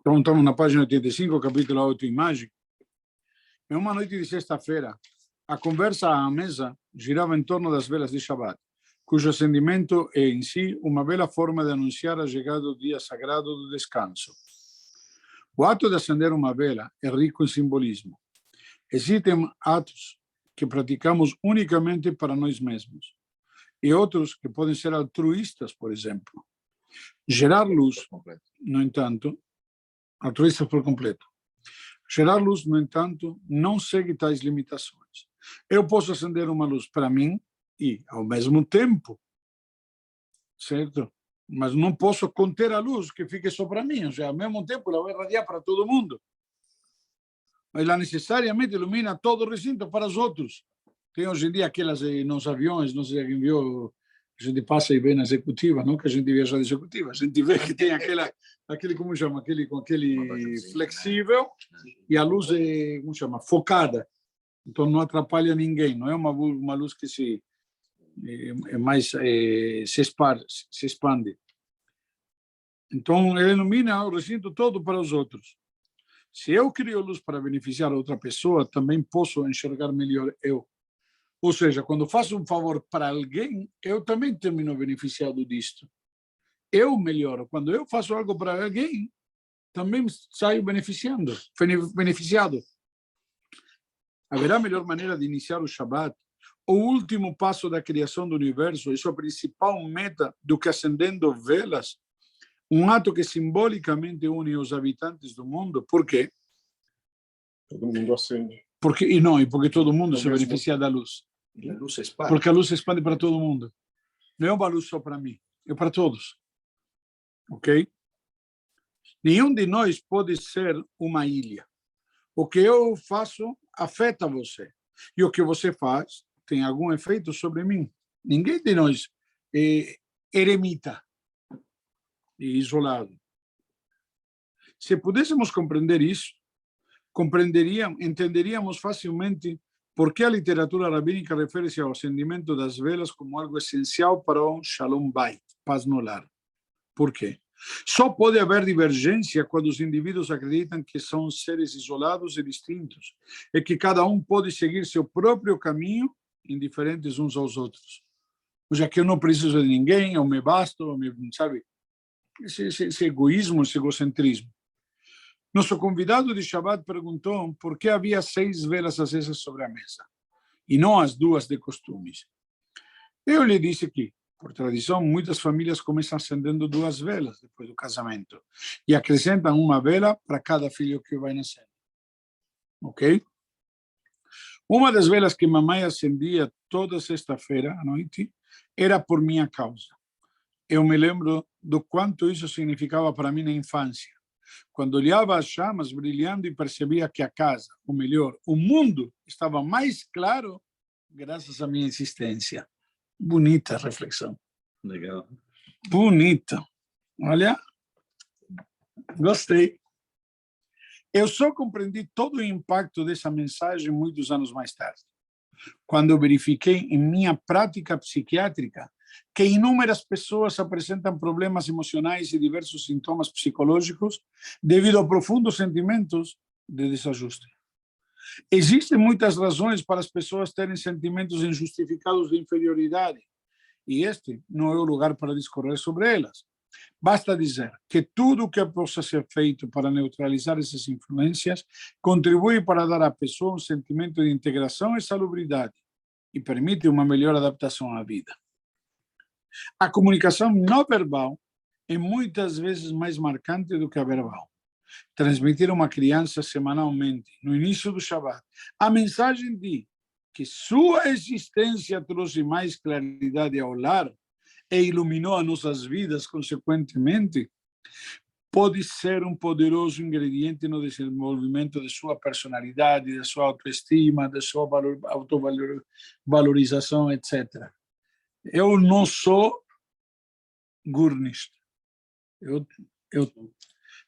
Então, estamos na página 85, capítulo autoimagem. Em uma noite de sexta-feira, a conversa à mesa girava em torno das velas de Shabbat, cujo acendimento é, em si, uma bela forma de anunciar a chegada do dia sagrado do descanso. O ato de acender uma vela é rico em simbolismo. Existem atos que praticamos unicamente para nós mesmos, e outros que podem ser altruístas, por exemplo. Gerar luz, no entanto, altruístas por completo. Gerar luz, no entanto, não segue tais limitações. Eu posso acender uma luz para mim e, ao mesmo tempo, certo? Mas não posso conter a luz que fique só para mim. Ou seja, ao mesmo tempo, ela vai irradiar para todo mundo. Mas ela necessariamente ilumina todo o recinto para os outros. Tem hoje em dia aquelas nos aviões, não sei quem viu, a gente passa e vê na executiva, não que a gente viaja de executiva, a gente vê que tem aquele como chama, aquele flexível e a luz é, como chama, focada. Então não atrapalha ninguém, não é uma luz que se expande. Então ele ilumina o recinto todo para os outros. Se eu crio luz para beneficiar outra pessoa, também posso enxergar melhor eu. Ou seja, quando faço um favor para alguém, eu também termino beneficiado disto. Eu melhoro. Quando eu faço algo para alguém, também saio beneficiado. Haverá melhor maneira de iniciar o Shabbat? O último passo da criação do universo é sua principal meta do que acendendo velas, um ato que simbolicamente une os habitantes do mundo. Por quê? Todo mundo acende. Porque todo mundo se beneficia da luz. A luz se expande. Porque a luz se expande para todo mundo. Não é uma luz só para mim, é para todos. Ok? Nenhum de nós pode ser uma ilha. O que eu faço afeta você. E o que você faz tem algum efeito sobre mim. Ninguém de nós é eremita e isolado. Se pudéssemos compreender isso, entenderíamos facilmente por que a literatura rabínica refere-se ao acendimento das velas como algo essencial para o Shalom Bait, paz no lar. Por quê? Só pode haver divergência quando os indivíduos acreditam que são seres isolados e distintos, e que cada um pode seguir seu próprio caminho, indiferentes uns aos outros. Ou seja, que eu não preciso de ninguém, eu me basto, sabe? Esse egoísmo, esse egocentrismo. Nosso convidado de Shabbat perguntou por que havia 6 velas acesas sobre a mesa, e não as 2 de costumes. Eu lhe disse que, por tradição, muitas famílias começam acendendo 2 velas depois do casamento e acrescentam uma vela para cada filho que vai nascer. Ok? Uma das velas que mamãe acendia toda sexta-feira à noite era por minha causa. Eu me lembro do quanto isso significava para mim na infância, quando olhava as chamas brilhando e percebia que a casa, ou melhor, o mundo, estava mais claro graças à minha existência. Bonita reflexão. Legal. Bonita. Olha, gostei. Eu só compreendi todo o impacto dessa mensagem muitos anos mais tarde, quando eu verifiquei em minha prática psiquiátrica que inúmeras pessoas apresentam problemas emocionais e diversos sintomas psicológicos devido a profundos sentimentos de desajuste. Existem muitas razões para as pessoas terem sentimentos injustificados de inferioridade, e este não é o lugar para discorrer sobre elas. Basta dizer que tudo o que possa ser feito para neutralizar essas influências contribui para dar à pessoa um sentimento de integração e salubridade e permite uma melhor adaptação à vida. A comunicação não verbal é muitas vezes mais marcante do que a verbal. Transmitir a uma criança semanalmente, no início do Shabbat, a mensagem de que sua existência trouxe mais claridade ao lar e iluminou as nossas vidas consequentemente, pode ser um poderoso ingrediente no desenvolvimento de sua personalidade, da sua autoestima, da sua autovalorização, etc. Eu não sou gurnista. Eu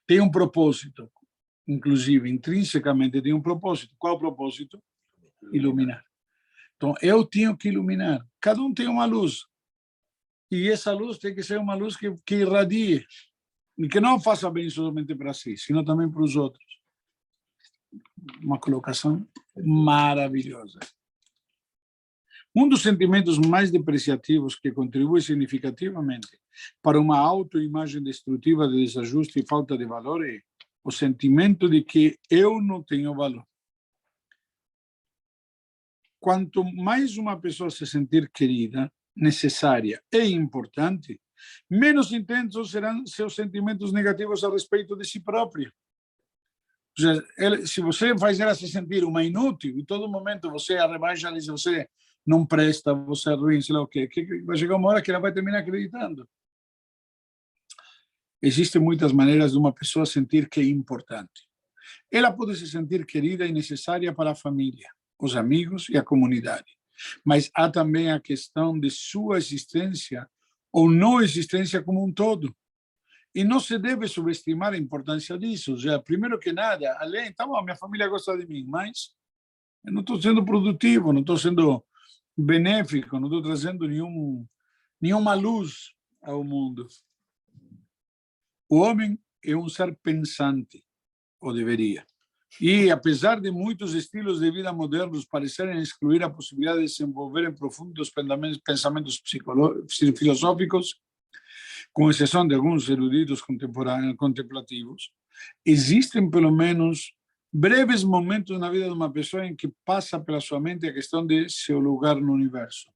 tenho um propósito, inclusive, intrinsecamente tenho um propósito. Qual o propósito? Iluminar. Então, eu tenho que iluminar. Cada um tem uma luz. E essa luz tem que ser uma luz que irradie. E que não faça bem somente para si, sino também para os outros. Uma colocação maravilhosa. Um dos sentimentos mais depreciativos que contribui significativamente para uma autoimagem destrutiva de desajuste e falta de valor é o sentimento de que eu não tenho valor. Quanto mais uma pessoa se sentir querida, necessária e importante, menos intensos serão seus sentimentos negativos a respeito de si própria. Se você faz ela se sentir uma inútil, e todo momento você a rebaixa, diz você não presta, você é ruim, sei lá o quê, vai chegar uma hora que ela vai terminar acreditando. Existem muitas maneiras de uma pessoa sentir que é importante. Ela pode se sentir querida e necessária para a família, os amigos e a comunidade. Mas há também a questão de sua existência ou não existência como um todo. E não se deve subestimar a importância disso. Já, primeiro que nada, além, tá bom, minha família gosta de mim, mas eu não estou sendo produtivo, não estou sendo benéfico, não estou trazendo nenhuma luz ao mundo. O homem é um ser pensante, ou deveria. E, apesar de muitos estilos de vida modernos parecerem excluir a possibilidade de desenvolver em profundos pensamentos filosóficos, com exceção de alguns eruditos contemplativos, existem pelo menos breves momentos na vida de uma pessoa em que passa pela sua mente a questão de seu lugar no universo,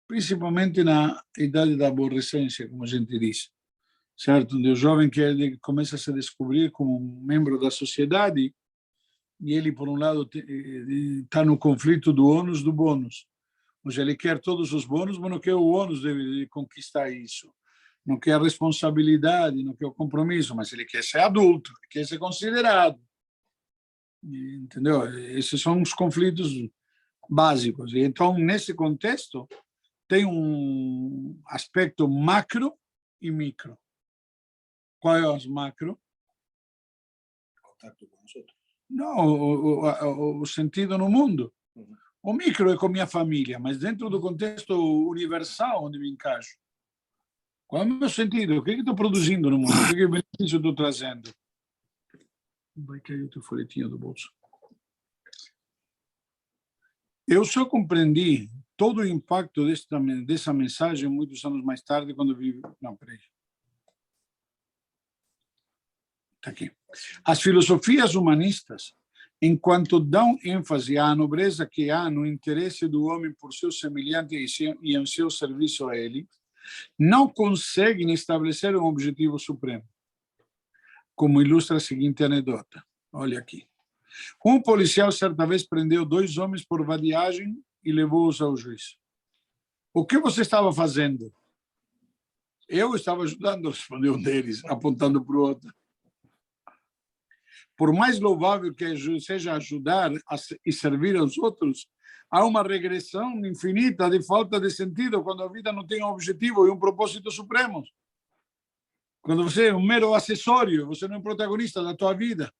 principalmente na idade da aborrecência, como a gente diz, certo? Onde o jovem que começa a se descobrir como um membro da sociedade e ele, por um lado, está no conflito do ônus do bônus. Ou seja, ele quer todos os bônus, mas não quer o ônus de conquistar isso. Não quer a responsabilidade, não quer o compromisso, mas ele quer ser adulto, quer ser considerado. Entendeu? Esses são os conflitos básicos. E então, nesse contexto, tem um aspecto macro e micro. Qual é o macro? Contato com os outros. Não, o sentido no mundo. O micro é com minha família, mas dentro do contexto universal onde me encaixo. Qual é o meu sentido? O que estou produzindo no mundo? O que benefício estou trazendo? Vai cair o teu folhetinho do bolso. Eu só compreendi todo o impacto dessa mensagem muitos anos mais tarde, quando vi... Não, peraí. Está aqui. As filosofias humanistas, enquanto dão ênfase à nobreza que há no interesse do homem por seu semelhante e em seu serviço a ele, não conseguem estabelecer um objetivo supremo, como ilustra a seguinte anedota. Olha aqui. Um policial certa vez prendeu 2 homens por vadiagem e levou-os ao juiz. O que você estava fazendo? Eu estava ajudando, respondeu um deles, apontando para o outro. Por mais louvável que seja ajudar e servir aos outros, há uma regressão infinita de falta de sentido quando a vida não tem um objetivo e um propósito supremo. Quando você é um mero acessório, você não é protagonista da tua vida.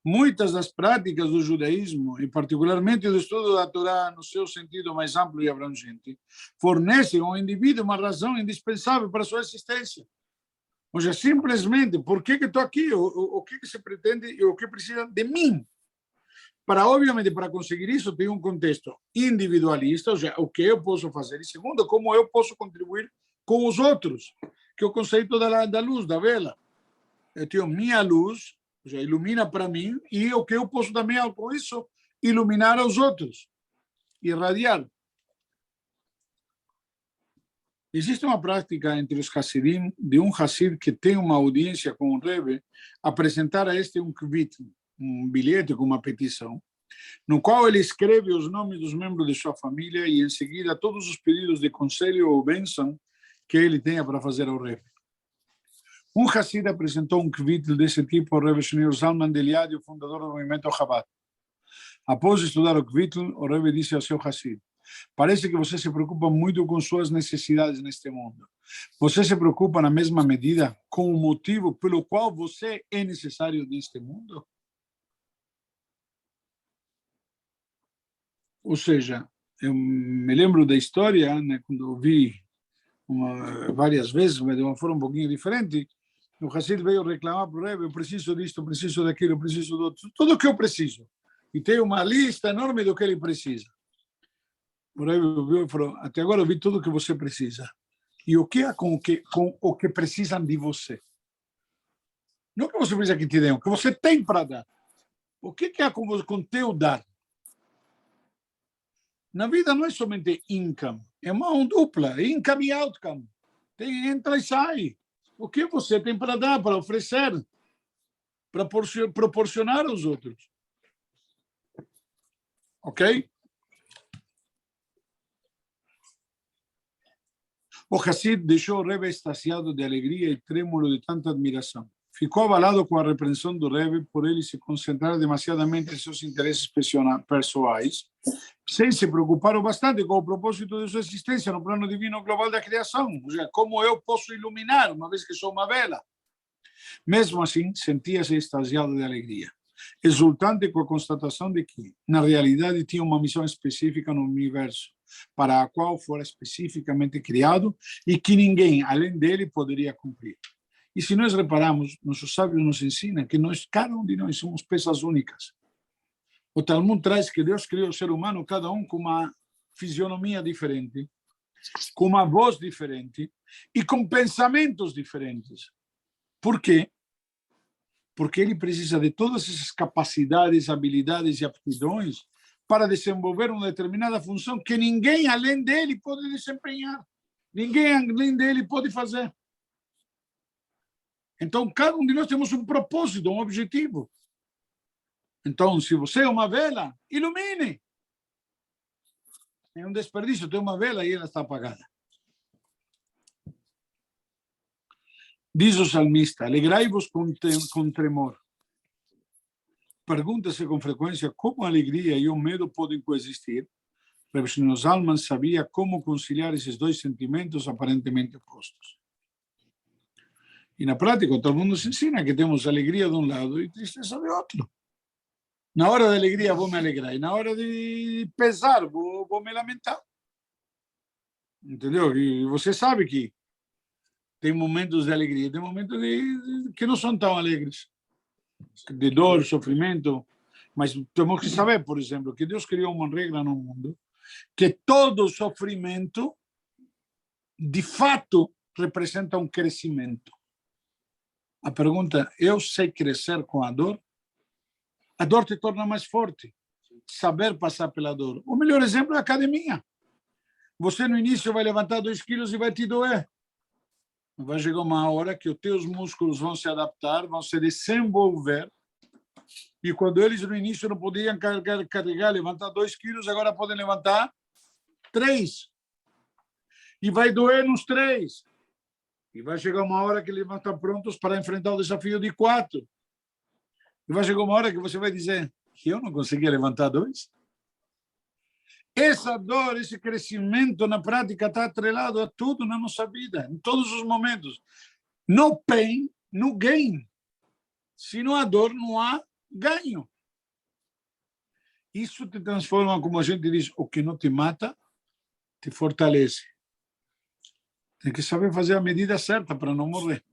Muitas das práticas do judaísmo, e particularmente do estudo da Torá no seu sentido mais amplo e abrangente, fornecem ao indivíduo uma razão indispensável para a sua existência. Ou seja, simplesmente, por que estou aqui? O que se pretende e o que precisa de mim? Obviamente, para conseguir isso, tem um contexto individualista, ou seja, o que eu posso fazer, e segundo, como eu posso contribuir com os outros, que é o conceito da luz, da vela. Eu tenho minha luz, ou seja, ilumina para mim, e o que eu posso também, com isso, iluminar aos outros, irradiar. Existe uma prática entre os Hasidim de um Hasid que tem uma audiência com o Rebbe apresentar a este um kvit, um bilhete com uma petição, no qual ele escreve os nomes dos membros de sua família e, em seguida, todos os pedidos de conselho ou bênção que ele tenha para fazer ao Rebbe. Um Hasid apresentou um kvit desse tipo ao Rebbe Shneur Zalman de Liadi, o fundador do movimento Chabad. Após estudar o kvit, o Rebbe disse ao seu Hasid: parece que você se preocupa muito com suas necessidades neste mundo. Você se preocupa na mesma medida com o motivo pelo qual você é necessário neste mundo? Ou seja, eu me lembro da história, né, quando eu vi várias vezes, mas de uma forma um pouquinho diferente. O Hassid veio reclamar para o Rebbe: eu preciso disto, eu preciso daquilo, eu preciso do outro, tudo o que eu preciso. E tem uma lista enorme do que ele precisa. O Rebbe viu e falou: até agora eu vi tudo o que você precisa. E o que é com o que precisam de você? Não que você precisa que te dêem, o que você tem para dar. O que é com teu dar? Na vida não é somente income, é mão dupla, income e outcome. Tem entra e sai. O que você tem para dar, para oferecer, para proporcionar aos outros? Ok? O Hassid deixou o Rebbe extasiado de alegria e trêmulo de tanta admiração. Ficou abalado com a repreensão do Rebbe por ele se concentrar demasiadamente em seus interesses pessoais, sem se preocupar bastante com o propósito de sua existência no plano divino global da criação. Ou seja, como eu posso iluminar, uma vez que sou uma vela? Mesmo assim, sentia-se extasiado de alegria, exultante com a constatação de que, na realidade, tinha uma missão específica no universo, para a qual fora especificamente criado e que ninguém, além dele, poderia cumprir. E se nós reparamos, nossos sábios nos ensinam que cada um de nós somos peças únicas. O Talmud traz que Deus criou o ser humano, cada um com uma fisionomia diferente, com uma voz diferente e com pensamentos diferentes. Por quê? Porque ele precisa de todas essas capacidades, habilidades e aptidões para desenvolver uma determinada função que ninguém além dele pode desempenhar. Ninguém além dele pode fazer. Então, cada um de nós temos um propósito, um objetivo. Então, se você é uma vela, ilumine. É um desperdício ter uma vela e ela está apagada. Diz o salmista: alegrai-vos com tremor. Pergunta-se com frequência como a alegria e o medo podem coexistir. Rebbe Shlomo Zalman sabia como conciliar esses dois sentimentos aparentemente opostos. E na prática, todo mundo se ensina que temos alegria de um lado e tristeza de outro. Na hora da alegria vou me alegrar e na hora de pesar vou me lamentar. Entendeu? E você sabe que tem momentos de alegria, tem momentos que não são tão alegres, de dor, sofrimento. Mas temos que saber, por exemplo, que Deus criou uma regra no mundo que todo sofrimento, de fato, representa um crescimento. A pergunta: eu sei crescer com a dor? A dor te torna mais forte. Saber passar pela dor. O melhor exemplo é a academia. Você no início vai levantar 2 quilos e vai te doer. Vai chegar uma hora que os teus músculos vão se adaptar, vão se desenvolver. E quando eles no início não podiam carregar, levantar 2 quilos, agora podem levantar 3. E vai doer nos 3. E vai chegar uma hora que eles vão estar prontos para enfrentar o desafio de 4. E vai chegar uma hora que você vai dizer: eu não conseguia levantar 2? Essa dor, esse crescimento na prática está atrelado a tudo na nossa vida, em todos os momentos. No pain, no gain. Se não há dor, não há ganho. Isso te transforma, como a gente diz, o que não te mata, te fortalece. Tem que saber fazer a medida certa para não morrer.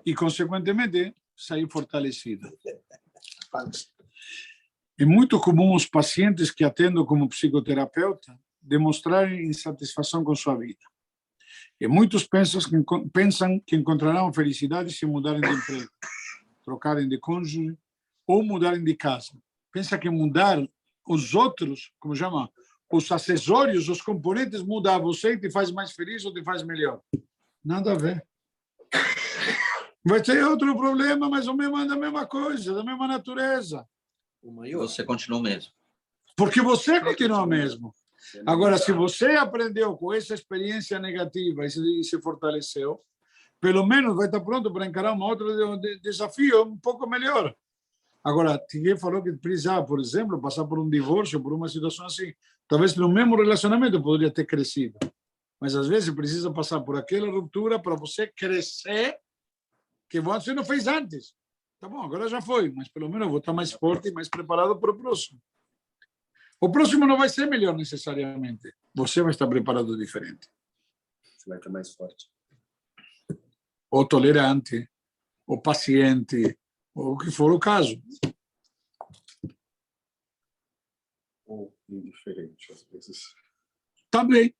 E, consequentemente, sair fortalecido. É muito comum os pacientes que atendo como psicoterapeuta demonstrarem insatisfação com sua vida. E muitos pensam que encontrarão felicidade se mudarem de emprego, trocarem de cônjuge ou mudarem de casa. Pensa que mudar os outros, como chama, os acessórios, os componentes, muda você e te faz mais feliz ou te faz melhor. Nada a ver. Vai ter outro problema, mas da mesma coisa, da mesma natureza. Você continua o mesmo. Porque você continua mesmo. Agora, se você aprendeu com essa experiência negativa e se fortaleceu, pelo menos vai estar pronto para encarar um outro desafio um pouco melhor. Agora, ninguém falou que precisava, por exemplo, passar por um divórcio, por uma situação assim. Talvez no mesmo relacionamento poderia ter crescido. Mas, às vezes, precisa passar por aquela ruptura para você crescer que você não fez antes. Tá bom, agora já foi, mas pelo menos eu vou estar mais forte e mais preparado para o próximo. O próximo não vai ser melhor necessariamente. Você vai estar preparado diferente. vai estar mais forte. Ou tolerante, ou paciente, ou o que for o caso. Ou indiferente, às vezes. Também.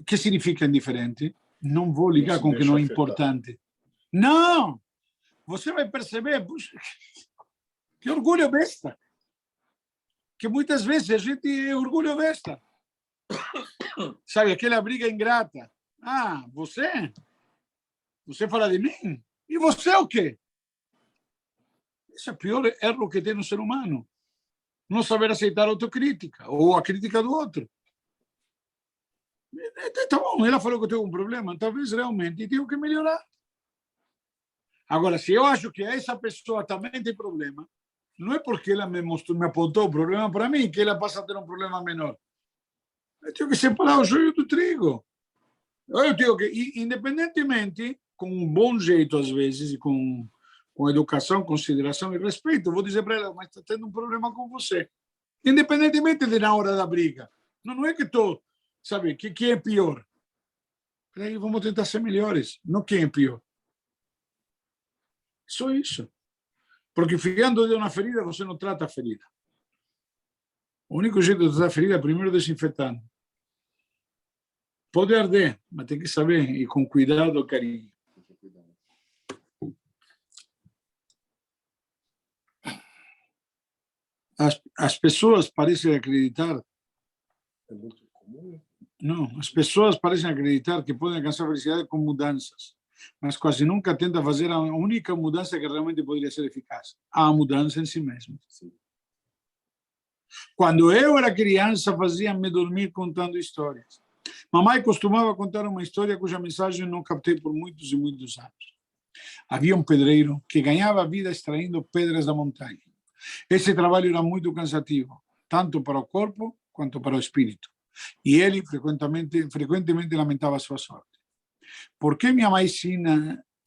O que significa indiferente? Não vou ligar com o que não é importante. Não! Você vai perceber, puxa, que orgulho besta. Que muitas vezes a gente é orgulho besta. Sabe, aquela briga ingrata. Ah, você? Você fala de mim? E você o quê? Esse é o pior erro que tem no ser humano. Não saber aceitar a autocrítica ou a crítica do outro. Tá bom, ela falou que eu tenho um problema, talvez realmente tenho que melhorar. Agora, se eu acho que essa pessoa também tem problema, não é porque ela me apontou o problema para mim que ela passa a ter um problema menor. Eu tenho que separar o joio do trigo. Eu tenho que, independentemente, com um bom jeito às vezes, e com educação, consideração e respeito, vou dizer para ela, mas está tendo um problema com você. Independentemente de na hora da briga. Não é que estou, sabe, que é pior. Peraí, vamos tentar ser melhores. Não quem é pior. Só isso. Porque enfiando de uma ferida, você não trata a ferida. O único jeito de tratar a ferida é primeiro desinfetando. Pode arder, mas tem que saber, e com cuidado, carinho. As pessoas parecem acreditar... É muito comum. Não, as pessoas parecem acreditar que podem alcançar a felicidade com mudanças, mas quase nunca tentam fazer a única mudança que realmente poderia ser eficaz, a mudança em si mesmo. Sim. Quando eu era criança, fazia-me dormir contando histórias. Mamãe costumava contar uma história cuja mensagem não captei por muitos e muitos anos. Havia um pedreiro que ganhava vida extraindo pedras da montanha. Esse trabalho era muito cansativo, tanto para o corpo quanto para o espírito. E ele frequentemente lamentava a sua sorte. Por que minha mãe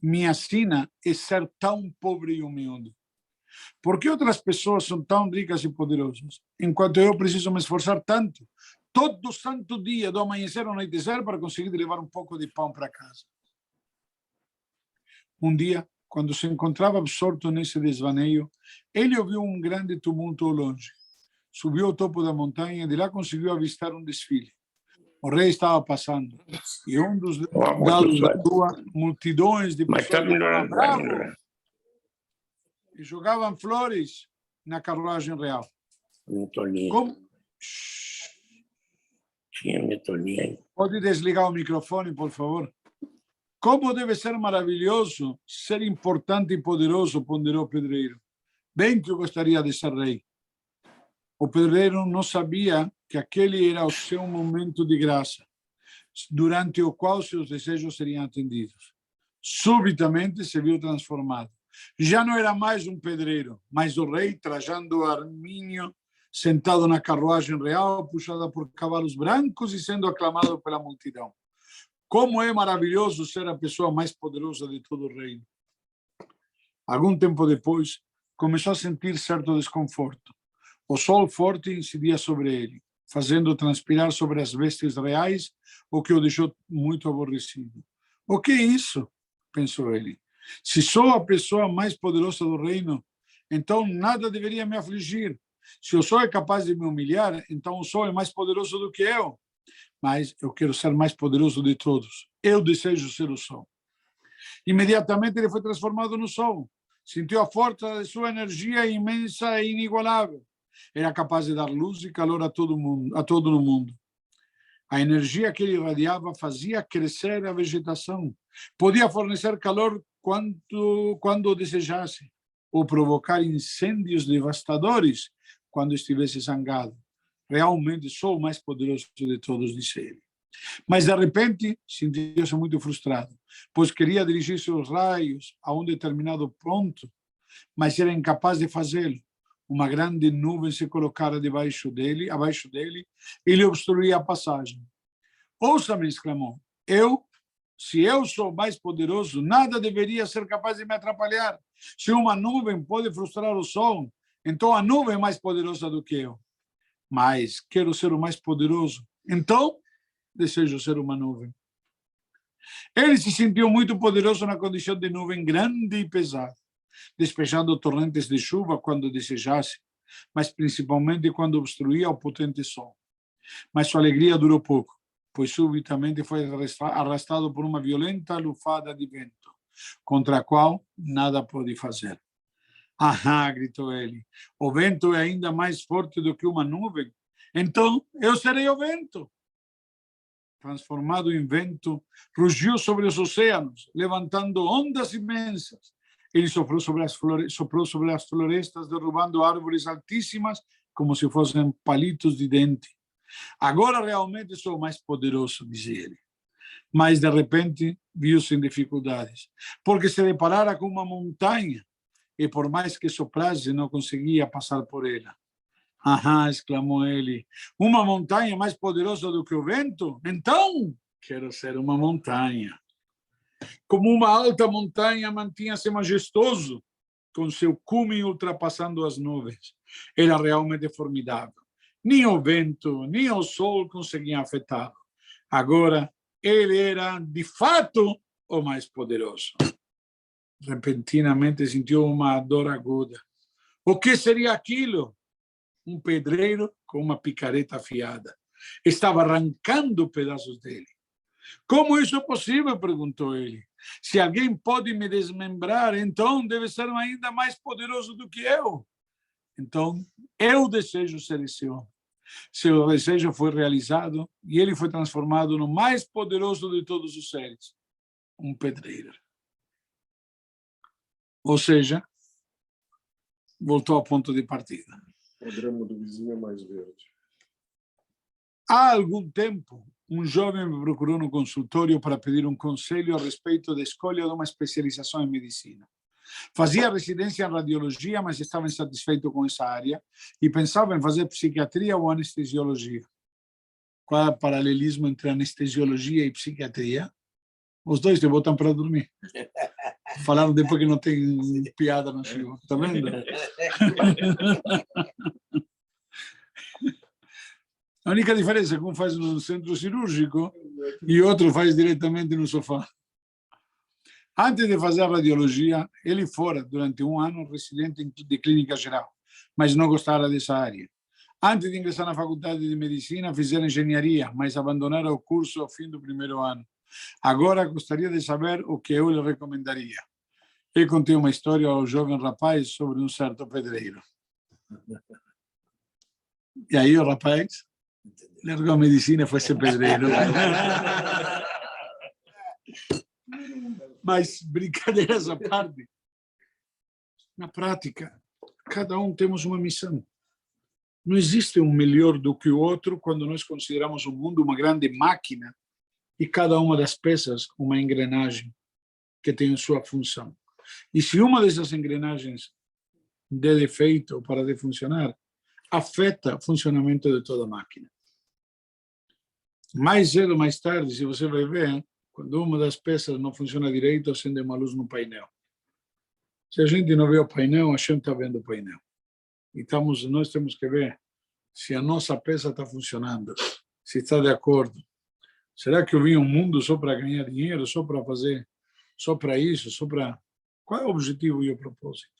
minha sina é ser tão pobre e humilde? Por que outras pessoas são tão ricas e poderosas, enquanto eu preciso me esforçar tanto, todo santo dia, do amanhecer ao anoitecer, para conseguir levar um pouco de pão para casa? Um dia, quando se encontrava absorto nesse desvaneio, ele ouviu um grande tumulto ao longe. Subiu ao topo da montanha e de lá conseguiu avistar um desfile. O rei estava passando e um dos lados da rua, multidões de pessoas gritavam bravo e jogavam flores na carruagem real. Como... Pode desligar o microfone, por favor? Como deve ser maravilhoso, ser importante e poderoso, ponderou o pedreiro. Bem que eu gostaria de ser rei. O pedreiro não sabia que aquele era o seu momento de graça, durante o qual seus desejos seriam atendidos. Subitamente se viu transformado. Já não era mais um pedreiro, mas o rei Trajano Armínio, sentado na carruagem real, puxada por cavalos brancos e sendo aclamado pela multidão. Como é maravilhoso ser a pessoa mais poderosa de todo o reino. Algum tempo depois, começou a sentir certo desconforto. O sol forte incidia sobre ele, fazendo transpirar sobre as vestes reais, o que o deixou muito aborrecido. O que é isso? Pensou ele. Se sou a pessoa mais poderosa do reino, então nada deveria me afligir. Se o sol é capaz de me humilhar, então o sol é mais poderoso do que eu. Mas eu quero ser mais poderoso de todos. Eu desejo ser o sol. Imediatamente ele foi transformado no sol. Sentiu a força de sua energia imensa e inigualável. Era capaz de dar luz e calor a todo no mundo. A energia que ele irradiava fazia crescer a vegetação. Podia fornecer calor quando desejasse, ou provocar incêndios devastadores quando estivesse zangado. Realmente sou o mais poderoso de todos, disse ele. Mas, de repente, sentiu-se muito frustrado, pois queria dirigir seus raios a um determinado ponto, mas era incapaz de fazê-lo. Uma grande nuvem se colocara abaixo dele, e lhe obstruía a passagem. Ouça-me, exclamou. Se eu sou mais poderoso, nada deveria ser capaz de me atrapalhar. Se uma nuvem pode frustrar o sol, então a nuvem é mais poderosa do que eu. Mas quero ser o mais poderoso. Então, desejo ser uma nuvem. Ele se sentiu muito poderoso na condição de nuvem grande e pesada, despejando torrentes de chuva quando desejasse, mas principalmente quando obstruía o potente sol. Mas sua alegria durou pouco, pois subitamente foi arrastado por uma violenta lufada de vento, contra a qual nada pôde fazer. Ah, gritou ele, o vento é ainda mais forte do que uma nuvem, então eu serei o vento. Transformado em vento, rugiu sobre os oceanos, levantando ondas imensas. Ele soprou sobre as florestas, derrubando árvores altíssimas, como se fossem palitos de dente. Agora realmente sou mais poderoso, dizia ele. Mas, de repente, viu-se em dificuldades, porque se deparara com uma montanha, e por mais que soprasse, não conseguia passar por ela. Ah, exclamou ele, uma montanha mais poderosa do que o vento? Então, quero ser uma montanha. Como uma alta montanha, mantinha-se majestoso, com seu cume ultrapassando as nuvens. Era realmente formidável. Nem o vento, nem o sol conseguiam afetá-lo. Agora, ele era, de fato, o mais poderoso. Repentinamente sentiu uma dor aguda. O que seria aquilo? Um pedreiro com uma picareta afiada. Estava arrancando pedaços dele. Como isso é possível? Perguntou ele. Se alguém pode me desmembrar, então deve ser ainda mais poderoso do que eu. Então, eu desejo ser esse homem. Seu desejo foi realizado e ele foi transformado no mais poderoso de todos os seres, um pedreiro. Ou seja, voltou ao ponto de partida. O grama do vizinho é mais verde. Há algum tempo, um jovem me procurou no consultório para pedir um conselho a respeito da escolha de uma especialização em medicina. Fazia residência em radiologia, mas estava insatisfeito com essa área e pensava em fazer psiquiatria ou anestesiologia. Qual é o paralelismo entre anestesiologia e psiquiatria? Os dois te botam para dormir. Falaram depois que não tem piada no show. Está vendo? A única diferença é que um faz no centro cirúrgico e outro faz diretamente no sofá. Antes de fazer a radiologia, ele fora, durante um ano, residente de clínica geral, mas não gostara dessa área. Antes de ingressar na faculdade de medicina, fizera engenharia, mas abandonara o curso ao fim do primeiro ano. Agora gostaria de saber o que eu lhe recomendaria. Eu contei uma história ao jovem rapaz sobre um certo pedreiro. E aí o rapaz largou a medicina e foi ser pedreiro. Mas, brincadeiras à parte, na prática, cada um temos uma missão. Não existe um melhor do que o outro quando nós consideramos o mundo uma grande máquina e cada uma das peças uma engrenagem que tem sua função. E se uma dessas engrenagens der defeito ou parar de funcionar, afeta o funcionamento de toda a máquina. Mais cedo ou mais tarde, se você vai ver, quando uma das peças não funciona direito, acende uma luz no painel. Se a gente não vê o painel, a gente está vendo o painel. E nós temos que ver se a nossa peça está funcionando, se está de acordo. Será que eu vim ao mundo só para ganhar dinheiro, só para fazer, só para isso, só para... Qual é o objetivo e o propósito?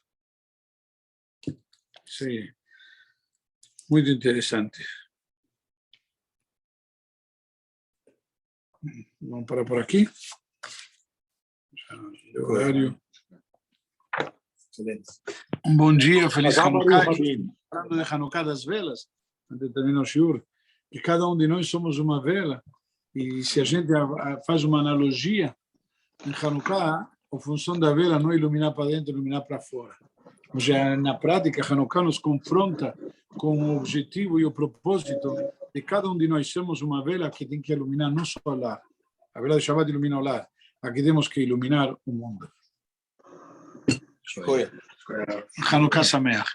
Sim, muito interessante. Vamos parar por aqui. Já, horário. Excelente. Um bom dia, feliz Hanukkah. Falando de Hanukkah das velas, antes de terminar o shiur, que cada um de nós somos uma vela, e se a gente faz uma analogia, em Hanukkah, a função da vela não é iluminar para dentro, iluminar para fora. Mas na prática, Hanukkah nos confronta com o objetivo e o propósito de cada um de nós sermos uma vela que tem que iluminar não só o lar. A vela de Shabbat ilumina o lar. Aqui temos que iluminar o mundo. Hanukkah Sameach.